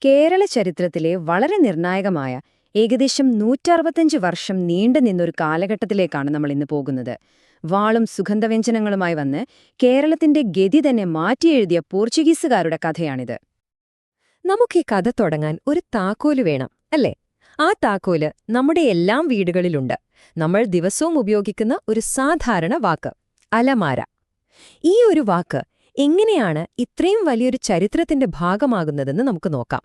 കേരള ചരിത്രത്തിലെ വളരെ നിർണായകമായ ഏകദേശം 165 വർഷം നീണ്ടുനിന്നൊരു കാലഘട്ടത്തിലേക്കാണ് നമ്മൾ ഇന്ന് പോകുന്നത്. വാളും സുഗന്ധവ്യഞ്ജനങ്ങളുമായി വന്ന് കേരളത്തിന്റെ ഗതി തന്നെ മാറ്റിയെഴുതിയ പോർച്ചുഗീസുകാരുടെ കഥയാണിത്. നമുക്ക് ഈ കഥ തുടങ്ങാൻ ഒരു താക്കോല് വേണം, അല്ലേ? ആ താക്കോല് നമ്മുടെ എല്ലാം വീടുകളിലുണ്ട്. നമ്മൾ ദിവസവും ഉപയോഗിക്കുന്ന ഒരു സാധാരണ വാക്ക് അലമാര. ഈ ഒരു വാക്ക് എങ്ങനെയാണ് ഇത്രയും വലിയൊരു ചരിത്രത്തിന്റെ ഭാഗമാകുന്നതെന്ന് നമുക്ക് നോക്കാം.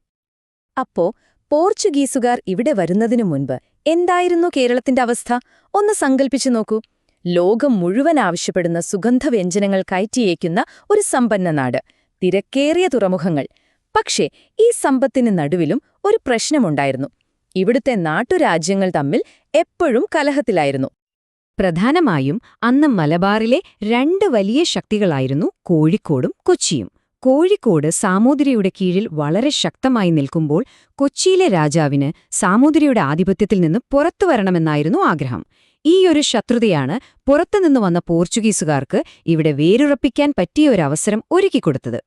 അപ്പോ പോർച്ചുഗീസുകാർ ഇവിടെ വരുന്നതിനു മുൻപ് എന്തായിരുന്നു കേരളത്തിന്റെ അവസ്ഥ? ഒന്ന് സങ്കൽപ്പിച്ചു നോക്കൂ. ലോകം മുഴുവൻ ആവശ്യപ്പെടുന്ന സുഗന്ധവ്യഞ്ജനങ്ങൾ കയറ്റിയേക്കുന്ന ഒരു സമ്പന്ന നാട്, തിരക്കേറിയ തുറമുഖങ്ങൾ. പക്ഷേ ഈ സമ്പത്തിന് നടുവിലും ഒരു പ്രശ്നമുണ്ടായിരുന്നു. ഇവിടുത്തെ നാട്ടുരാജ്യങ്ങൾ തമ്മിൽ എപ്പോഴും കലഹത്തിലായിരുന്നു. പ്രധാനമായും അന്ന് മലബാറിലെ രണ്ട് വലിയ ശക്തികളായിരുന്നു കോഴിക്കോടും കൊച്ചിയും. കോഴിക്കോട് സാമൂതിരിയുടെ കീഴിൽ വളരെ ശക്തമായി നിൽക്കുമ്പോൾ കൊച്ചിയിലെ രാജാവിന് സാമൂതിരിയുടെ ആധിപത്യത്തിൽ നിന്ന് പുറത്തുവരണമെന്നായിരുന്നു ആഗ്രഹം. ഈയൊരു ശത്രുതയാണ് പുറത്തുനിന്ന് വന്ന പോർച്ചുഗീസുകാർക്ക് ഇവിടെ വേരുറപ്പിക്കാൻ പറ്റിയൊരവസരം ഒരുക്കിക്കൊടുത്തത്.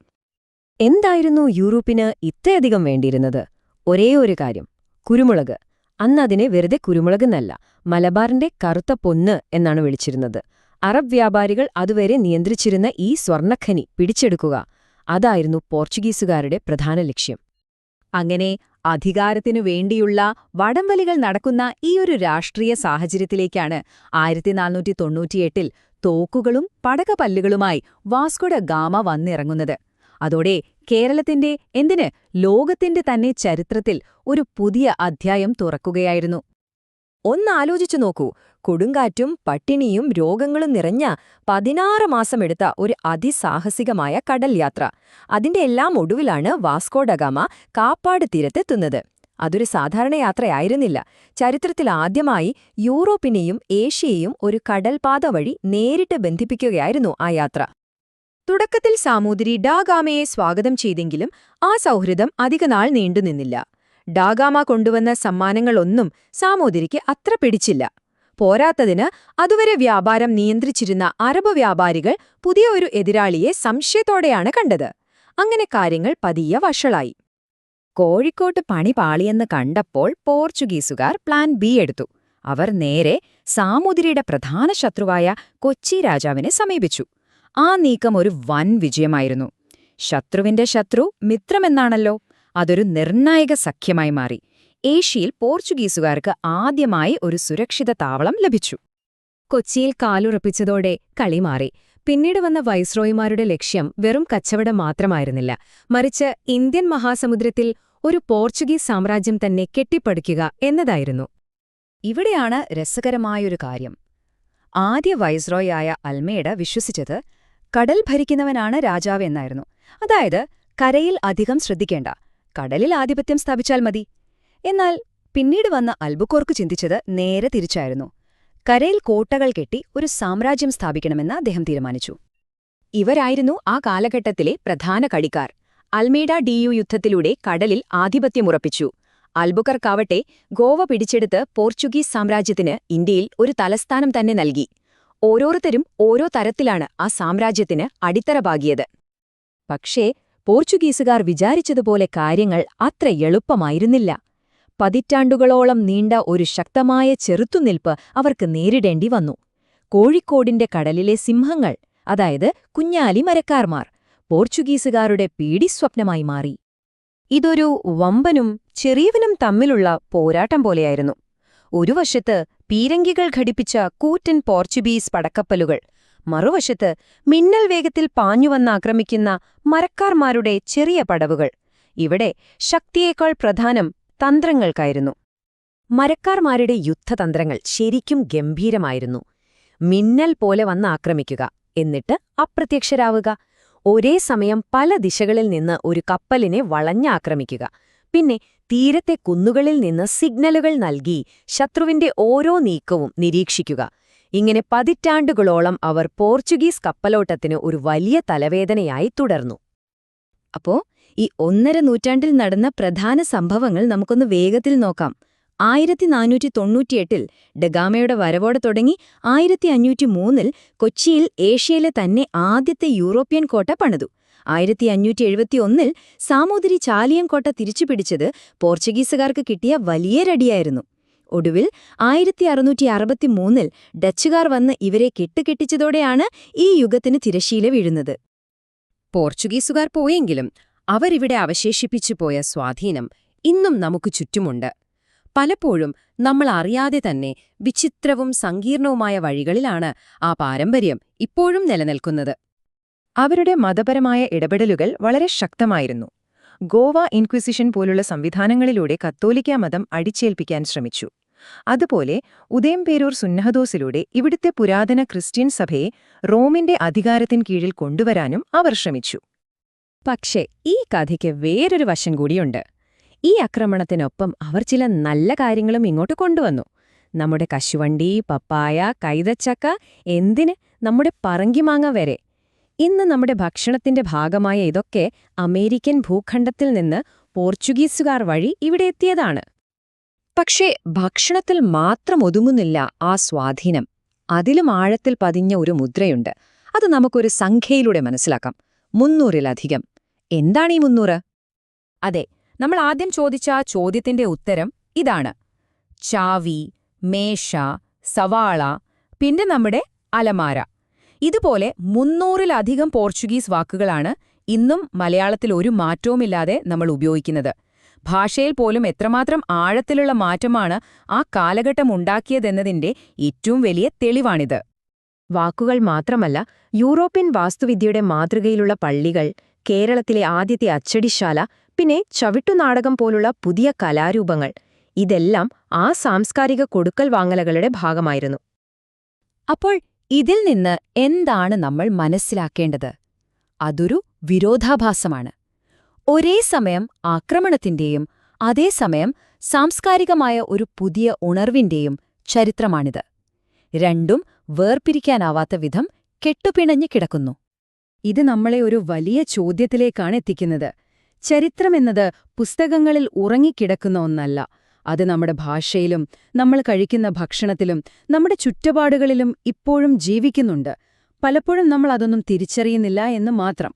എന്തായിരുന്നു യൂറോപ്പിന് ഇത്രയധികം വേണ്ടിയിരുന്നത്? ഒരേ ഒരു കാര്യം, കുരുമുളക്. അന്നതിനെ വെറുതെ കുരുമുളകെന്നല്ല, മലബാറിന്റെ കറുത്ത പൊന്ന് എന്നാണ് വിളിച്ചിരുന്നത്. അറബ് വ്യാപാരികൾ അതുവരെ നിയന്ത്രിച്ചിരുന്ന ഈ സ്വർണ്ണഖനി പിടിച്ചെടുക്കുക, അതായിരുന്നു പോർച്ചുഗീസുകാരുടെ പ്രധാന ലക്ഷ്യം. അങ്ങനെ അധികാരത്തിനു വേണ്ടിയുള്ള വടംവലികൾ നടക്കുന്ന ഈയൊരു രാഷ്ട്രീയ സാഹചര്യത്തിലേക്കാണ് 1498-ൽ തോക്കുകളും പടകപ്പല്ലുകളുമായി വാസ്കോഡ ഗാമ വന്നിറങ്ങുന്നത്. അതോടെ കേരളത്തിന്റെ, എന്തിന് ലോകത്തിന്റെ തന്നെ ചരിത്രത്തിൽ ഒരു പുതിയ അധ്യായം തുറക്കുകയായിരുന്നു. ഒന്നാലോചിച്ചു നോക്കൂ, കൊടുങ്കാറ്റും പട്ടിണിയും രോഗങ്ങളും നിറഞ്ഞ 16 മാസമെടുത്ത ഒരു അതിസാഹസികമായ കടൽ യാത്ര. അതിന്റെ എല്ലാം ഒടുവിലാണ് വാസ്കോ ഡ ഗാമ കാപ്പാട് തീരത്തെത്തുന്നത്. അതൊരു സാധാരണ യാത്രയായിരുന്നില്ല. ചരിത്രത്തിൽ ആദ്യമായി യൂറോപ്പിനെയും ഏഷ്യയെയും ഒരു കടൽപാത വഴി നേരിട്ട് ബന്ധിപ്പിക്കുകയായിരുന്നു ആ യാത്ര. തുടക്കത്തിൽ സാമൂതിരി ഡാ ഗാമയെ സ്വാഗതം ചെയ്തെങ്കിലും ആ സൗഹൃദം അധികനാൾ നീണ്ടുനിന്നില്ല. ഡാ ഗാമ കൊണ്ടുവന്ന സമ്മാനങ്ങളൊന്നും സാമൂതിരിക്ക് അത്ര പിടിച്ചില്ല. പോരാത്തതിന് അതുവരെ വ്യാപാരം നിയന്ത്രിച്ചിരുന്ന അറബ് വ്യാപാരികൾ പുതിയ ഒരു എതിരാളിയെ സംശയത്തോടെയാണ് കണ്ടത്. അങ്ങനെ കാര്യങ്ങൾ പതിയെ വഷളായി. കോഴിക്കോട്ട് പണി പാളിയെന്ന് കണ്ടപ്പോൾ പോർച്ചുഗീസുകാർ പ്ലാൻ ബി എടുത്തു. അവർ നേരെ സാമൂതിരിയുടെ പ്രധാന ശത്രുവായ കൊച്ചി രാജാവിനെ സമീപിച്ചു. ആ നീക്കം ഒരു വൻ വിജയമായിരുന്നു. ശത്രുവിന്റെ ശത്രു മിത്രമെന്നാണല്ലോ. അതൊരു നിർണായക സഖ്യമായി മാറി. ഏഷ്യയിൽ പോർച്ചുഗീസുകാർക്ക് ആദ്യമായി ഒരു സുരക്ഷിത താവളം ലഭിച്ചു. കൊച്ചിയിൽ കാലുറപ്പിച്ചതോടെ കളി മാറി. പിന്നീട് വന്ന വൈസ്രോയിമാരുടെ ലക്ഷ്യം വെറും കച്ചവടം മാത്രമായിരുന്നില്ല, മറിച്ച് ഇന്ത്യൻ മഹാസമുദ്രത്തിൽ ഒരു പോർച്ചുഗീസ് സാമ്രാജ്യം തന്നെ കെട്ടിപ്പടുക്കുക എന്നതായിരുന്നു. ഇവിടെയാണ് രസകരമായൊരു കാര്യം. ആദ്യ വൈസ്രോയായ അൽമേഡ വിശ്വസിച്ചത് കടൽ ഭരിക്കുന്നവനാണ് രാജാവ് എന്നായിരുന്നു. അതായത് കരയിൽ അധികം ശ്രദ്ധിക്കേണ്ട, കടലിൽ ആധിപത്യം സ്ഥാപിച്ചാൽ മതി. എന്നാൽ പിന്നീട് വന്ന അൽബുക്കോർക്ക് ചിന്തിച്ചത് നേരെ തിരിച്ചായിരുന്നു. കരയിൽ കോട്ടകൾ കെട്ടി ഒരു സാമ്രാജ്യം സ്ഥാപിക്കണമെന്ന് അദ്ദേഹം തീരുമാനിച്ചു. ഇവരായിരുന്നു ആ കാലഘട്ടത്തിലെ പ്രധാന കളിക്കാർ. അൽമേഡ ഡിയു യുദ്ധത്തിലൂടെ കടലിൽ ആധിപത്യമുറപ്പിച്ചു. അൽബുക്കർക്കാവട്ടെ ഗോവ പിടിച്ചെടുത്ത് പോർച്ചുഗീസ് സാമ്രാജ്യത്തിന് ഇന്ത്യയിൽ ഒരു തലസ്ഥാനം തന്നെ നൽകി. ഓരോരുത്തരും ഓരോ തരത്തിലാണ് ആ സാമ്രാജ്യത്തിന് അടിത്തറ പാകിയത്. പക്ഷേ പോർച്ചുഗീസുകാർ വിചാരിച്ചതുപോലെ കാര്യങ്ങൾ അത്ര എളുപ്പമായിരുന്നില്ല. പതിറ്റാണ്ടുകളോളം നീണ്ട ഒരു ശക്തമായ ചെറുത്തുനിൽപ്പ് അവർക്ക് നേരിടേണ്ടി വന്നു. കോഴിക്കോടിന്റെ കടലിലെ സിംഹങ്ങൾ, അതായത് കുഞ്ഞാലി മരക്കാർമാർ, പോർച്ചുഗീസുകാരുടെ പീഡിസ്വപ്നമായി മാറി. ഇതൊരു വമ്പനും ചെറിയവനും തമ്മിലുള്ള പോരാട്ടം പോലെയായിരുന്നു. ഒരു വശത്ത് പീരങ്കികൾ ഘടിപ്പിച്ച കൂറ്റൻ പോർച്ചുഗീസ് പടക്കപ്പലുകൾ, മറുവശത്ത് മിന്നൽ വേഗത്തിൽ പാഞ്ഞുവന്നാക്രമിക്കുന്ന മരക്കാർമാരുടെ ചെറിയ പടവുകൾ. ഇവിടെ ശക്തിയേക്കാൾ പ്രധാനം തന്ത്രങ്ങൾക്കായിരുന്നു. മരക്കാർമാരുടെ യുദ്ധതന്ത്രങ്ങൾ ശരിക്കും ഗംഭീരമായിരുന്നു. മിന്നൽ പോലെ വന്ന് ആക്രമിക്കുക, എന്നിട്ട് അപ്രത്യക്ഷരാവുക. ഒരേ സമയം പല ദിശകളിൽ നിന്ന് ഒരു കപ്പലിനെ വളഞ്ഞാക്രമിക്കുക. പിന്നെ തീരത്തെ കുന്നുകളിൽ നിന്ന് സിഗ്നലുകൾ നൽകി ശത്രുവിന്റെ ഓരോ നീക്കവും നിരീക്ഷിക്കുക. ഇങ്ങനെ പതിറ്റാണ്ടുകളോളം അവർ പോർച്ചുഗീസ് കപ്പലോട്ടത്തിന് ഒരു വലിയ തലവേദനയായി തുടർന്നു. അപ്പോ ഈ 1.5 നൂറ്റാണ്ടിൽ നടന്ന പ്രധാന സംഭവങ്ങൾ നമുക്കൊന്ന് വേഗത്തിൽ നോക്കാം. 1498-ൽ ഡഗാമയുടെ വരവോടെ തുടങ്ങി 1503-ൽ കൊച്ചിയിൽ ഏഷ്യയിലെ തന്നെ ആദ്യത്തെ യൂറോപ്യൻ കോട്ട പണിതു. 1571-ൽ സാമൂതിരി ചാലിയൻകോട്ട തിരിച്ചുപിടിച്ചത് പോർച്ചുഗീസുകാർക്ക് കിട്ടിയ വലിയൊരടിയായിരുന്നു. ഒടുവിൽ 1663-ൽ ഡച്ചുകാർ വന്ന് ഇവരെ കെട്ടുകെട്ടിച്ചതോടെയാണ് ഈ യുഗത്തിന് തിരശ്ശീല വീഴുന്നത്. പോർച്ചുഗീസുകാർ പോയെങ്കിലും അവരിവിടെ അവശേഷിപ്പിച്ചു പോയ സ്വാധീനം ഇന്നും നമുക്ക് ചുറ്റുമുണ്ട്. പലപ്പോഴും നമ്മൾ അറിയാതെ തന്നെ വിചിത്രവും സങ്കീർണവുമായ വഴികളിലാണ് ആ പാരമ്പര്യം ഇപ്പോഴും നിലനിൽക്കുന്നത്. അവരുടെ മതപരമായ ഇടപെടലുകൾ വളരെ ശക്തമായിരുന്നു. ഗോവ ഇൻക്വിസിഷൻ പോലുള്ള സംവിധാനങ്ങളിലൂടെ കത്തോലിക്കാ മതം അടിച്ചേൽപ്പിക്കാൻ ശ്രമിച്ചു. അതുപോലെ ഉദയംപേരൂർ സുന്നഹദോസിലൂടെ ഇവിടുത്തെ പുരാതന ക്രിസ്ത്യൻ സഭയെ റോമിന്റെ അധികാരത്തിൻ കീഴിൽ കൊണ്ടുവരാനും അവർ ശ്രമിച്ചു. പക്ഷേ ഈ കഥയ്ക്ക് വേറൊരു വശം കൂടിയുണ്ട്. ഈ ആക്രമണത്തിനൊപ്പം അവർ ചില നല്ല കാര്യങ്ങളും ഇങ്ങോട്ട് കൊണ്ടുവന്നു. നമ്മുടെ കശുവണ്ടി, പപ്പായ, കൈതച്ചക്ക, എന്തിന് നമ്മുടെ പറങ്കിമാങ്ങ വരെ. ഇന്ന് നമ്മുടെ ഭക്ഷണത്തിന്റെ ഭാഗമായ ഇതൊക്കെ അമേരിക്കൻ ഭൂഖണ്ഡത്തിൽ നിന്ന് പോർച്ചുഗീസുകാർ വഴി ഇവിടെ എത്തിയതാണ്. പക്ഷേ ഭക്ഷണത്തിൽ മാത്രം ഒതുങ്ങുന്നില്ല ആ സ്വാധീനം. അതിലും ആഴത്തിൽ പതിഞ്ഞ ഒരു മുദ്രയുണ്ട്. അത് നമുക്കൊരു സംഖ്യയിലൂടെ മനസ്സിലാക്കാം. 300-ലധികം. എന്താണ് ഈ 300? അതെ, നമ്മൾ ആദ്യം ചോദിച്ച ആ ചോദ്യത്തിന്റെ ഉത്തരം ഇതാണ്. ചാവി, മേശ, സവാള, പിന്നെ നമ്മുടെ അലമാര. ഇതുപോലെ 300-ലധികം പോർച്ചുഗീസ് വാക്കുകളാണ് ഇന്നും മലയാളത്തിൽ ഒരു മാറ്റവുമില്ലാതെ നമ്മൾ ഉപയോഗിക്കുന്നത്. ഭാഷയിൽ പോലും എത്രമാത്രം ആഴത്തിലുള്ള മാറ്റമാണ് ആ കാലഘട്ടം ഉണ്ടാക്കിയതെന്നതിന്റെ ഏറ്റവും വലിയ തെളിവാണിത്. വാക്കുകൾ മാത്രമല്ല, യൂറോപ്യൻ വാസ്തുവിദ്യയുടെ മാതൃകയിലുള്ള പള്ളികൾ, കേരളത്തിലെ ആദ്യത്തെ അച്ചടിശാല, പിന്നെ ചവിട്ടുനാടകം പോലുള്ള പുതിയ കലാരൂപങ്ങൾ, ഇതെല്ലാം ആ സാംസ്കാരിക കൊടുക്കൽ വാങ്ങലുകളുടെ ഭാഗമായിരുന്നു. അപ്പോൾ ഇതിൽ നിന്ന് എന്താണ് നമ്മൾ മനസ്സിലാക്കേണ്ടത്? അതൊരു വിരോധാഭാസമാണ്. ഒരേ സമയം ആക്രമണത്തിന്റെയും അതേസമയം സാംസ്കാരികമായ ഒരു പുതിയ ഉണർവിന്റെയും ചരിത്രമാണിത്. രണ്ടും വേർപിരിക്കാനാവാത്ത വിധം കെട്ടുപിണഞ്ഞു കിടക്കുന്നു. ഇത് നമ്മളെ ഒരു വലിയ ചോദ്യത്തിലേക്കാണ് എത്തിക്കുന്നത്. ചരിത്രമെന്നത് പുസ്തകങ്ങളിൽ ഉറങ്ങിക്കിടക്കുന്ന ഒന്നല്ല. അത് നമ്മുടെ ഭാഷയിലും നമ്മൾ കഴിക്കുന്ന ഭക്ഷണത്തിലും നമ്മുടെ ചുറ്റുപാടുകളിലും ഇപ്പോഴും ജീവിക്കുന്നുണ്ട്. പലപ്പോഴും നമ്മൾ അതൊന്നും തിരിച്ചറിയുന്നില്ല എന്ന് മാത്രം.